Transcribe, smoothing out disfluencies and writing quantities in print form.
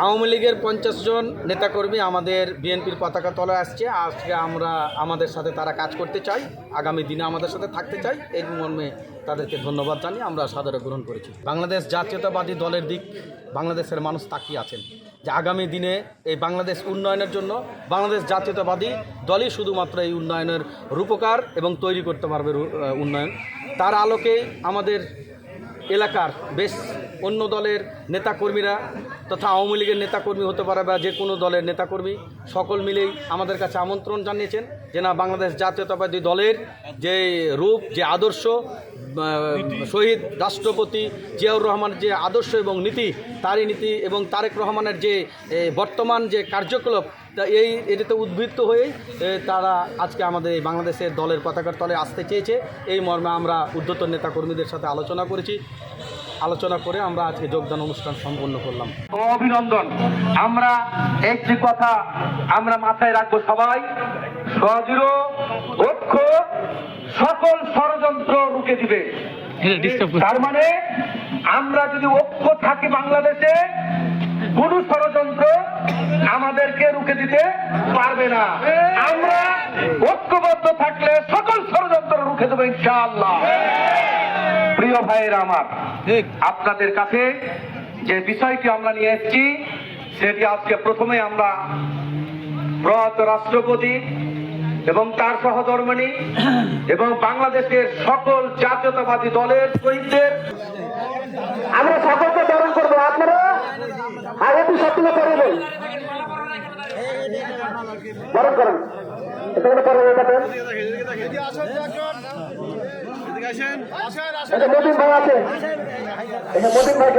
আওয়ামী লীগের 50 জন নেতাকর্মী আমাদের বিএনপির পতাকা তলায় আসছে। আজকে আমরা আমাদের সাথে তারা কাজ করতে চাই, আগামী দিনে আমাদের সাথে থাকতে চাই। এই মর্মে তাদেরকে ধন্যবাদ জানিয়ে আমরা সাদরে গ্রহণ করেছি। বাংলাদেশ জাতীয়তাবাদী দলের দিক বাংলাদেশের মানুষ তাকিয়ে আছেন যে আগামী দিনে এই বাংলাদেশ উন্নয়নের জন্য বাংলাদেশ জাতীয়তাবাদী দলই শুধুমাত্র এই উন্নয়নের রূপকার এবং তৈরি করতে পারবে উন্নয়ন। তার আলোকেই আমাদের এলাকার বেশ অন্য দলের নেতাকর্মীরা তথা আওয়ামী লীগের নেতাকর্মী হতে পারে বা যে কোনো দলের নেতাকর্মী সকল মিলেই আমাদের কাছে আমন্ত্রণ জানিয়েছেন যে না, বাংলাদেশ জাতীয়তাবাদী দলের যে রূপ, যে আদর্শ, শহীদ রাষ্ট্রপতি জিয়াউর রহমানের যে আদর্শ এবং নীতি, তারই নীতি এবং তারেক রহমানের যে বর্তমান যে কার্যকলাপ, তা এটাতে উদ্বৃত্ত হয়েই তারা আজকে আমাদের এই বাংলাদেশের দলের পতাকার তলে আসতে চেয়েছে। এই মর্মে আমরা ঊর্ধ্বতন নেতাকর্মীদের সাথে আলোচনা করেছি। আলোচনা করে আমরা আজকে যোগদান অনুষ্ঠান সম্পন্ন করলাম। অভিনন্দন। আমরা একটি কথা আমরা মাথায় রাখবো, সবাই সদৃঢ় ঐক্য সকল ষড়যন্ত্র রুখে দিবে। তার মানে আমরা যদি ঐক্য থাকি বাংলাদেশে, কোন ষড়যন্ত্র আমাদেরকে রুখে দিতে পারবে না। আমরা ঐক্যবদ্ধ থাকলে সকল ষড়যন্ত্র রুখে দেবো ইনশাআল্লাহ। প্রিয় ভাইয়েরা আমার, আপনাদের কাছে যে বিষয়টি আমরা নিয়ে এসেছি সেটি আজকে প্রথমে আমরা প্রয়াত রাষ্ট্রপতি এবং তার সহধর্মিণী এবং বাংলাদেশের সকল জাতীয়তাবাদী দলের শহীদদের আমরা সকলকে বরণ করবো। আপনারা আর একটু সত্যি করবেন, বরণ করেন। এখানে পরে মোদিন ভাই আছে, এখানে মোদিন ভাই